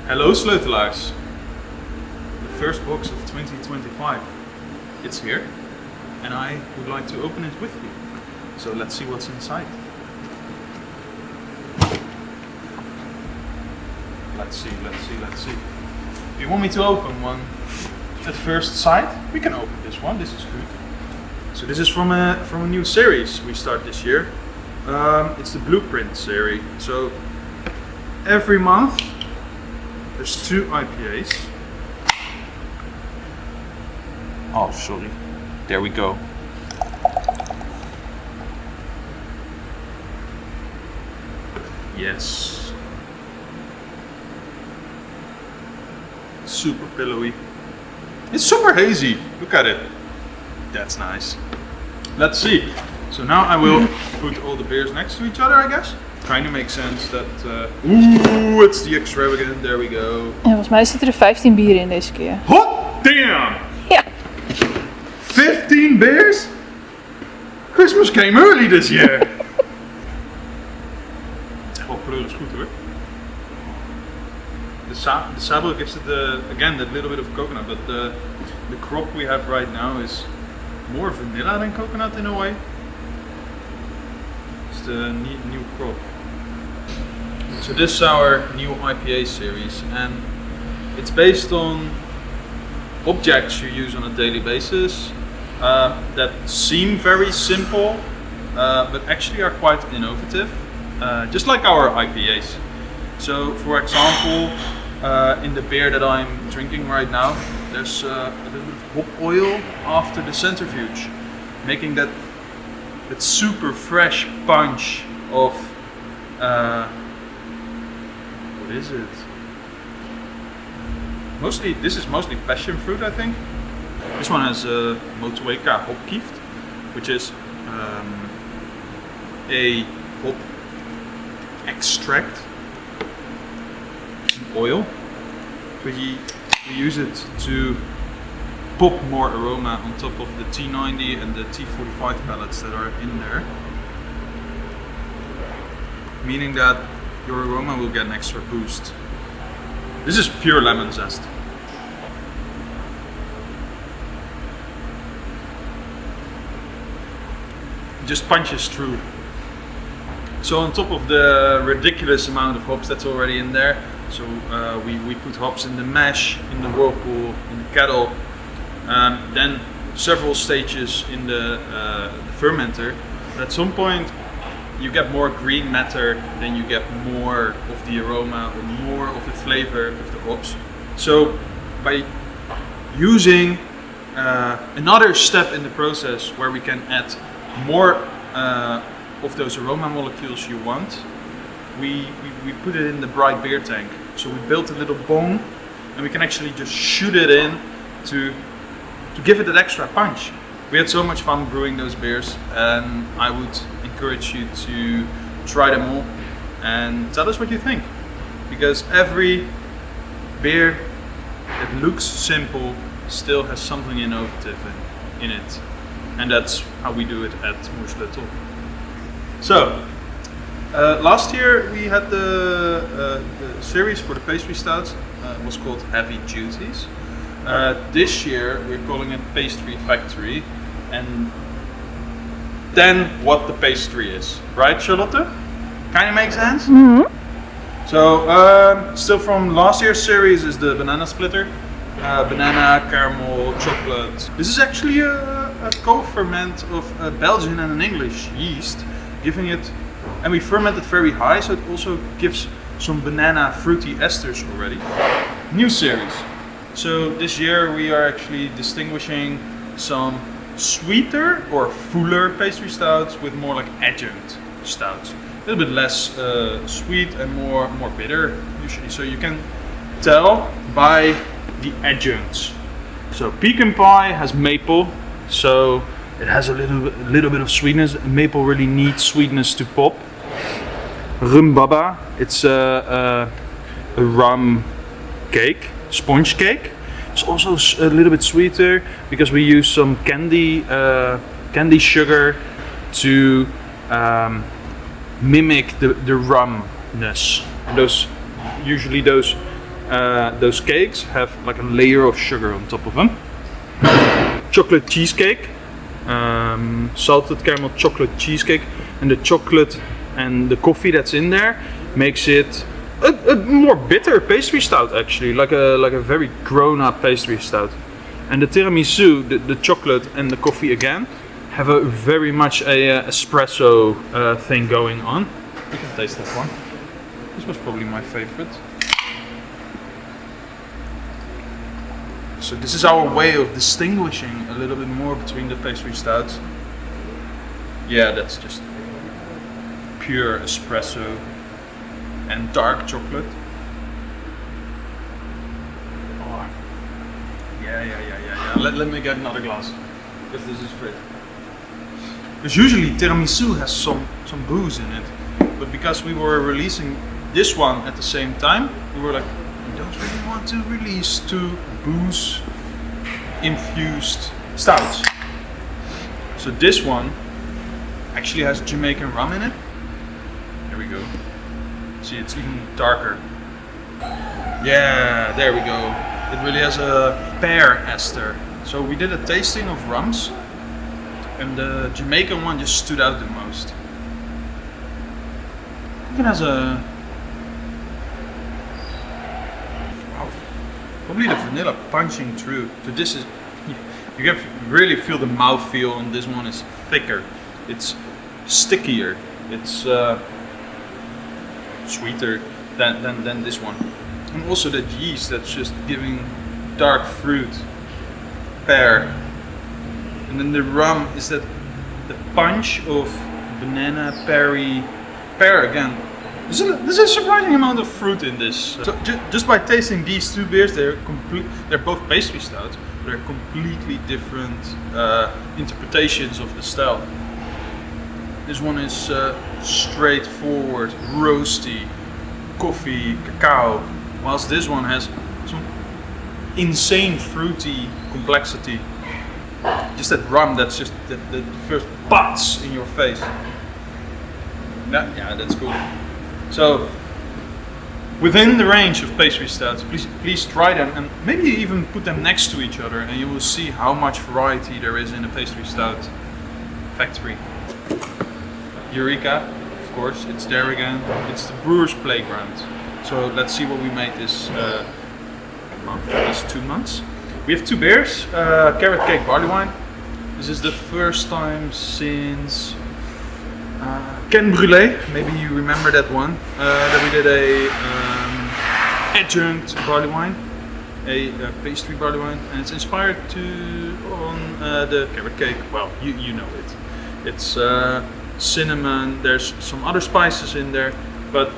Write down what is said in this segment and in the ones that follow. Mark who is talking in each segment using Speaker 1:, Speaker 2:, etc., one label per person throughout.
Speaker 1: Hello Sleutelaars. The first box of 2025. It's here and I would like to open it with you. So let's see what's inside. Let's see. Do you want me to open one at first sight? We can open this one, this is good. So this is from a new series we start this year. It's the Blueprint series. So every month there's 2 IPAs. Oh, sorry. There we go. Yes. Super pillowy. It's super hazy. Look at it. That's nice. Let's see. So now I will put all the beers next to each other, I guess. Kind of makes sense that... Ooh, it's the Extravagant. There we go.
Speaker 2: En volgens mij zitten er 15 bieren in deze keer.
Speaker 1: Hot damn!
Speaker 2: Ja.
Speaker 1: 15 beers? Christmas came early this year. Het is echt wel pleuris goed hoor. The saddle gives it again that little bit of coconut, but the crop we have right now is more vanilla than coconut in a way. It's the new crop. So this is our new IPA series, and it's based on objects you use on a daily basis that seem very simple, but actually are quite innovative, just like our IPAs. So, for example, in the beer that I'm drinking right now, there's a little bit of hop oil after the centrifuge, making that super fresh punch of what is it? This is mostly passion fruit, I think. This one has Moersleutel Hopkieft, which is a hop extract oil. We use it to pop more aroma on top of the T90 and the T45 pellets that are in there, meaning that your aroma will get an extra boost. This is pure lemon zest. Just punches through. So on top of the ridiculous amount of hops that's already in there, so we put hops in the mash, in the whirlpool, in the kettle, then several stages in the fermenter. But at some point you get more green matter, then you get more of the aroma or more of the flavor of the hops. So by using another step in the process where we can add more of those aroma molecules you want, we put it in the bright beer tank. So we built a little bong and we can actually just shoot it in to give it that extra punch. We had so much fun brewing those beers, and I would encourage you to try them all and tell us what you think, because every beer that looks simple still has something innovative in it, and that's how we do it at Moersleutel. So last year we had the series for the Pastry Stouts. It was called Heavy Duties. This year we're calling it Pastry Factory, and then what the pastry is, right, Charlotte? Kind of makes sense?
Speaker 2: Mm-hmm.
Speaker 1: So still from last year's series is the banana splitter. Banana, caramel, chocolate. This is actually a co-ferment of a Belgian and an English yeast, giving it, and we ferment it very high, so it also gives some banana fruity esters already. New series. So this year we are actually distinguishing some sweeter or fuller pastry stouts with more like adjunct stouts. A little bit less sweet and more bitter usually. So you can tell by the adjuncts. So pecan pie has maple, so it has a little bit of sweetness. Maple really needs sweetness to pop. Rum baba, it's a rum cake, sponge cake. It's also a little bit sweeter because we use some candy sugar to mimic the rumness. And those those cakes have like a layer of sugar on top of them. Chocolate cheesecake, salted caramel chocolate cheesecake, and the chocolate and the coffee that's in there makes it a more bitter pastry stout, actually, like a very grown-up pastry stout. And the tiramisu, the chocolate and the coffee again, have a very much a espresso thing going on. You can taste that one. This was probably my favorite. So this is our way of distinguishing a little bit more between the pastry stouts. Yeah, that's just pure espresso and dark chocolate. Oh. Yeah. Let me get another glass, because this is great. Because usually tiramisu has some booze in it, but because we were releasing this one at the same time, we were like, we don't really want to release two booze infused stouts. So this one actually has Jamaican rum in it. There we go. See, it's even darker. Yeah, there we go. It really has a pear ester. So we did a tasting of rums, and the Jamaican one just stood out the most. Even has a... Wow. Probably the vanilla punching through. So this is... You can really feel the mouthfeel on this one is thicker. It's stickier. It's sweeter than this one. And also the yeast that's just giving dark fruit, pear. And then the rum is that the punch of banana, pear again. There's a surprising amount of fruit in this. So just by tasting these two beers, they're both pastry stouts, but they're completely different interpretations of the style. This one is straightforward, roasty, coffee, cacao, whilst this one has some insane fruity complexity. Just that rum that's just the first butts in your face. Yeah, that's cool. So, within the range of pastry stouts, please try them, and maybe even put them next to each other, and you will see how much variety there is in a pastry stout factory. Eureka, of course, it's there again. It's the brewer's playground. So let's see what we made this month, these 2 months. We have two beers, carrot cake barley wine. This is the first time since Ken Brûlée, maybe you remember that one, that we did a adjunct barley wine, a pastry barley wine, and it's inspired on the carrot cake. Well, you know it. It's cinnamon, there's some other spices in there, but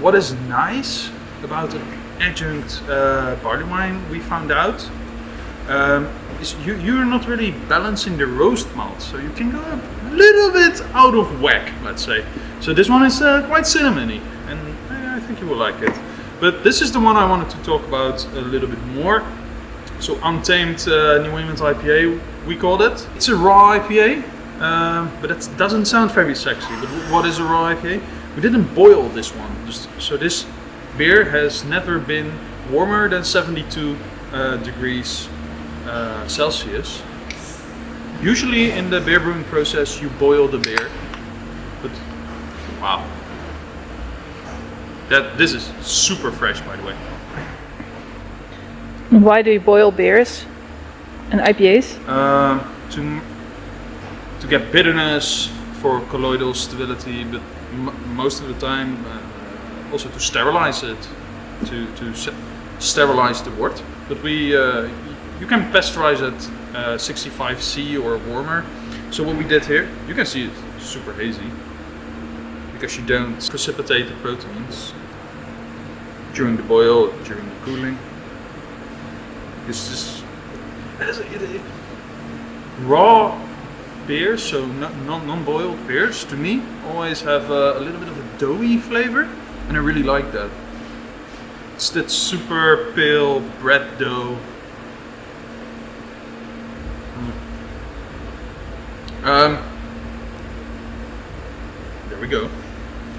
Speaker 1: what is nice about an adjunct barley wine, we found out, is you're not really balancing the roast malt, so you can go a little bit out of whack, let's say. So this one is quite cinnamony, and I think you will like it. But this is the one I wanted to talk about a little bit more. So Untamed New England IPA, we called it. It's a raw IPA, but that doesn't sound very sexy. But what is a raw IPA? We didn't boil this one, so this beer has never been warmer than 72 degrees Celsius. Usually in the beer brewing process you boil the beer, but wow, this is super fresh, by the way.
Speaker 2: Why do you boil beers and IPAs?
Speaker 1: To get bitterness, for colloidal stability, but most of the time also to sterilize it, to sterilize the wort. But you can pasteurize at 65°C or warmer. So what we did here, you can see it's super hazy because you don't precipitate the proteins during the boil, during the cooling. This is raw beers, so non-boiled beers, to me always have a little bit of a doughy flavor, and I really like that. It's that super pale bread dough. There we go.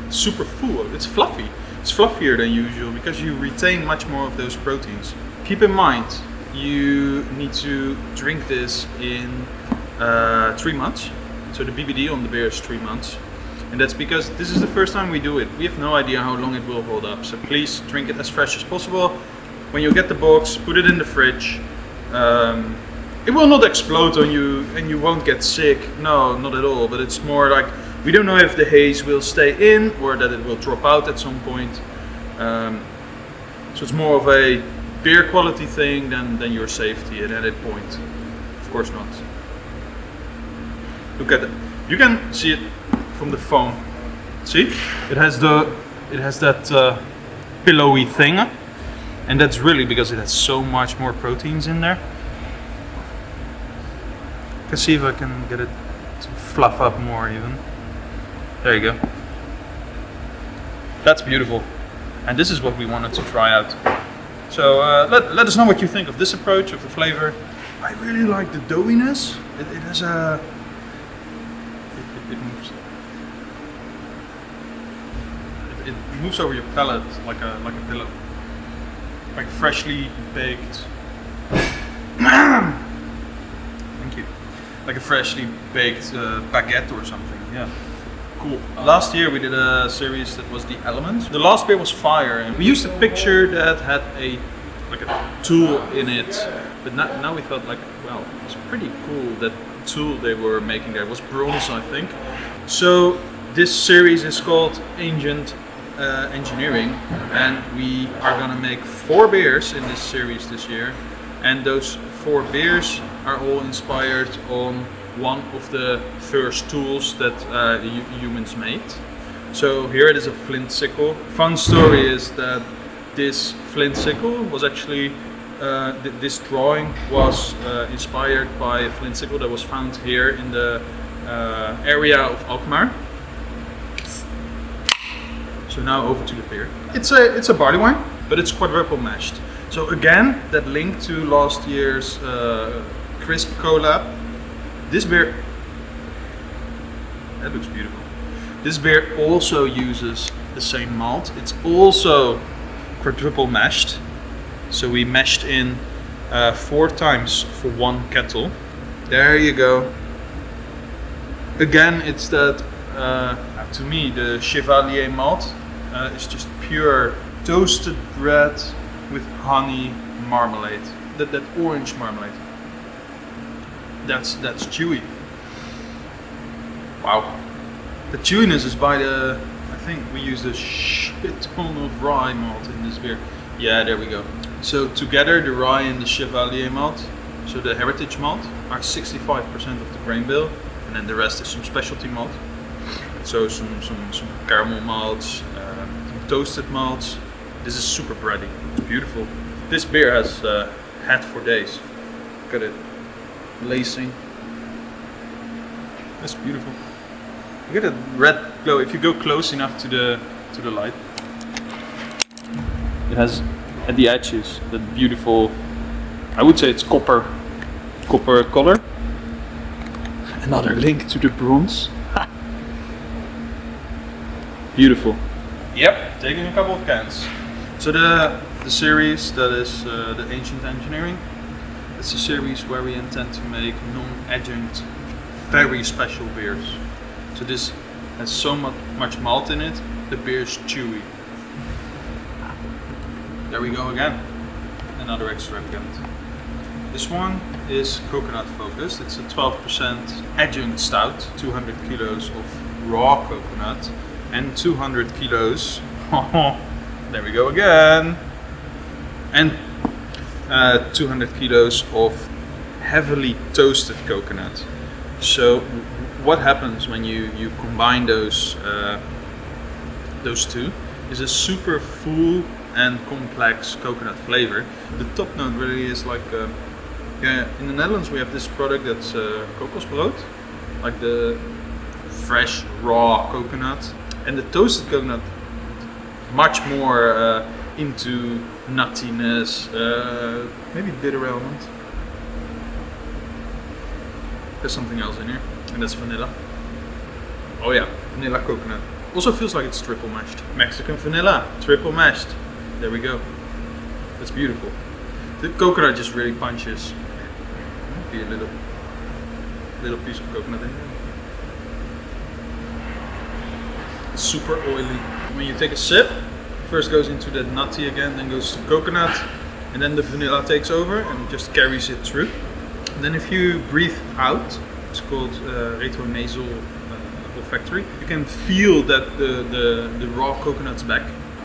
Speaker 1: It's super full. It's fluffy. It's fluffier than usual because you retain much more of those proteins. Keep in mind, you need to drink this in 3 months. So the BBD on the beer is 3 months. And that's because this is the first time we do it. We have no idea how long it will hold up. So please drink it as fresh as possible. When you get the box, put it in the fridge. It will not explode on you and you won't get sick. No, not at all. But it's more like, we don't know if the haze will stay in or that it will drop out at some point. So it's more of a beer quality thing than your safety at any point. Of course not. Look at it. You can see it from the foam. See? It has that pillowy thing. And that's really because it has so much more proteins in there. I can see if I can get it to fluff up more even. There you go. That's beautiful. And this is what we wanted to try out. So let us know what you think of this approach, of the flavor. I really like the doughiness. It has a... It moves. It moves over your palate like a pillow. Like freshly baked. Thank you. Like a freshly baked baguette or something. Yeah. Cool. Last year we did a series that was the Elements. The last beer was Fire, and we used a picture that had a tool in it. But now we felt like, well, it was pretty cool. That tool they were making there was bronze, I think. So this series is called Ancient Engineering, and we are gonna make 4 beers in this series this year. And those 4 beers are all inspired on one of the first tools that humans made. So here it is, a Flint sickle. Fun story is that this Flint sickle was actually, this drawing was inspired by a Flint sickle that was found here in the area of Alkmaar. So now over to the beer. It's a barley wine, but it's quadruple mashed. So again, that link to last year's crisp collab. This beer, that looks beautiful. This beer also uses the same malt. It's also quadruple mashed. So we mashed in 4 times for 1 kettle. There you go. Again, it's that, to me, the Chevalier malt is just pure toasted bread with honey marmalade. That orange marmalade. That's chewy. Wow. The chewiness is by the, I think we used a shit ton of rye malt in this beer. Yeah, there we go. So together the rye and the Chevalier malt, so the heritage malt, are 65% of the grain bill, and then the rest is some specialty malt. So some caramel malts, some toasted malts. This is super bready. It's beautiful. This beer has had for days. Look at it. Lacing. That's beautiful. Look at that red glow. If you go close enough to the light, it has at the edges that beautiful, I would say it's copper color. Another link to the bronze. Beautiful. Yep, taking a couple of cans. So the series that is the Ancient Engineering. It's a series where we intend to make non-adjunct, very special beers. So this has so much malt in it, the beer is chewy. There we go again, another extravagant. This one is coconut focused. It's a 12% adjunct stout, 200 kilos of raw coconut and 200 kilos, there we go again, and 200 kilos of heavily toasted coconut. So what happens when you combine those two is a super full and complex coconut flavor. The top note really is like, in the Netherlands we have this product that's kokosbrood, like the fresh raw coconut, and the toasted coconut much more into nuttiness, maybe bitter element. There's something else in here, and that's vanilla. Oh yeah, vanilla coconut. Also feels like it's triple mashed. Mexican vanilla, triple mashed. There we go. That's beautiful. The coconut just really punches. Be a little piece of coconut in there. It's super oily. When you take a sip, first goes into the nutty again, then goes to coconut, and then the vanilla takes over and just carries it through. And then if you breathe out, it's called retronasal olfactory. You can feel that the raw coconut's back.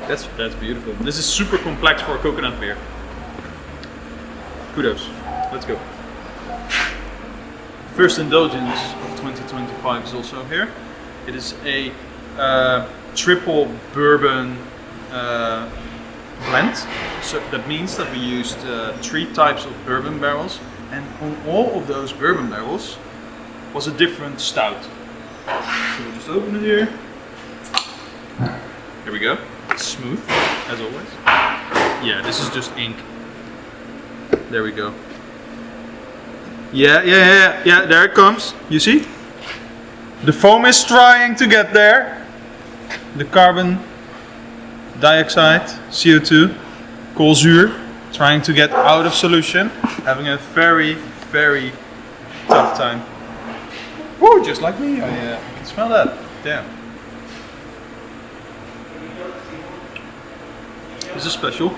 Speaker 1: That's beautiful. This is super complex for a coconut beer. Kudos. Let's go. First Indulgence of 2025 is also here. It is a triple bourbon blend. So that means that we used 3 types of bourbon barrels, and on all of those bourbon barrels was a different stout. So we'll just open it here. Here we go. It's smooth, as always. Yeah, this is just ink. There we go. Yeah, there it comes. You see? The foam is trying to get there. The carbon dioxide, CO2, koolzuur, trying to get out of solution. Having a very, very tough time. Woo, just like me. I can smell that. Damn. This is special.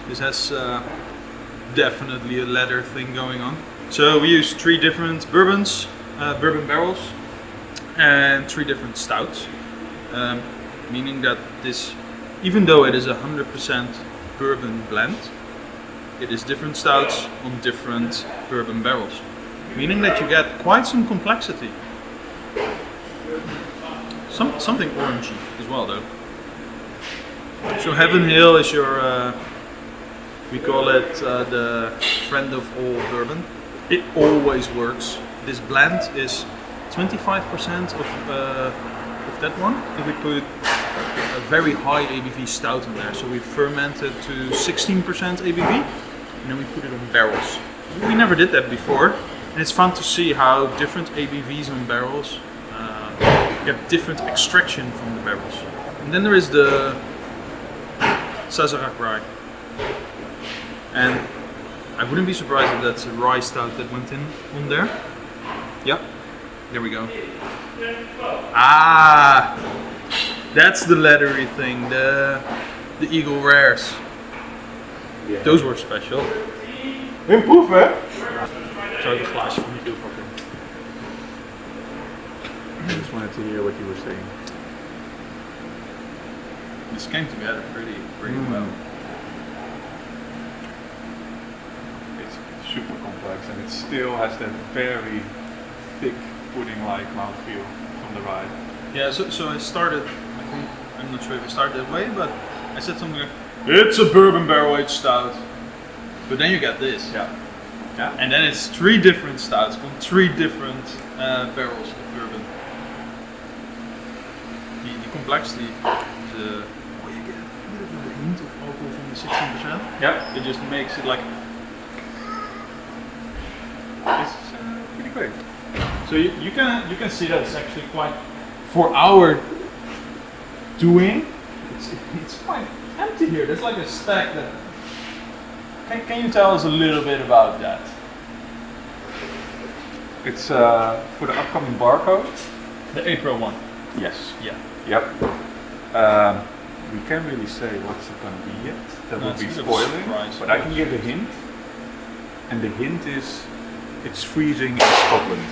Speaker 1: This has definitely a leather thing going on. So we use 3 different bourbons, bourbon barrels, and 3 different stouts. Meaning that this, even though it is 100% bourbon blend, it is different stouts on different bourbon barrels. Meaning that you get quite some complexity. Something orangey as well though. So Heaven Hill is your, we call it the friend of all bourbon. It always works. This blend is 25% of that one. And we put a very high ABV stout in there. So we fermented to 16% ABV and then we put it on barrels. We never did that before. And it's fun to see how different ABVs on barrels get different extraction from the barrels. And then there is the Sazerac rye. And I wouldn't be surprised if that's a rye stout that went in on there. Yeah, there we go. Ah, that's the leathery thing, the Eagle Rares. Yeah. Those were special. Improve, hè? Zou ik een glaasje van die pakken?
Speaker 3: I just wanted to hear what you were saying.
Speaker 1: This came together pretty well.
Speaker 3: It's super complex and it still has that very thick pudding-like mouthfeel from the rye.
Speaker 1: Yeah, so I started, I'm not sure if I started that way, but I said something like, it's a bourbon barrel aged stout. But then you get this.
Speaker 3: Yeah. Yeah.
Speaker 1: And then it's 3 different stouts on 3 different barrels of bourbon. The complexity is, you get a bit of a hint of alcohol from the 16%.
Speaker 3: Yeah.
Speaker 1: It just makes it like,
Speaker 3: It's pretty great.
Speaker 1: so you can see that it's actually quite, for our doing, it's quite empty here. There's like a stack that, can you tell us a little bit about that?
Speaker 3: It's for the upcoming barcode.
Speaker 1: The April one.
Speaker 3: Yes.
Speaker 1: Yeah.
Speaker 3: Yep. We can't really say what's it going to be yet. That
Speaker 1: No,
Speaker 3: would
Speaker 1: it's
Speaker 3: be
Speaker 1: a bit of a
Speaker 3: spoiling.
Speaker 1: surprise.
Speaker 3: But I can give a hint. And the hint is it's freezing in Scotland.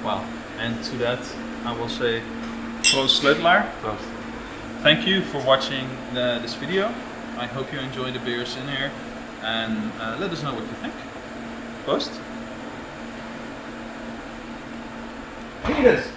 Speaker 1: Well, and to that I will say, Proost Sleutelaars. Thank you for watching this video. I hope you enjoy the beers in here, and let us know what you think. Post.
Speaker 3: Penis!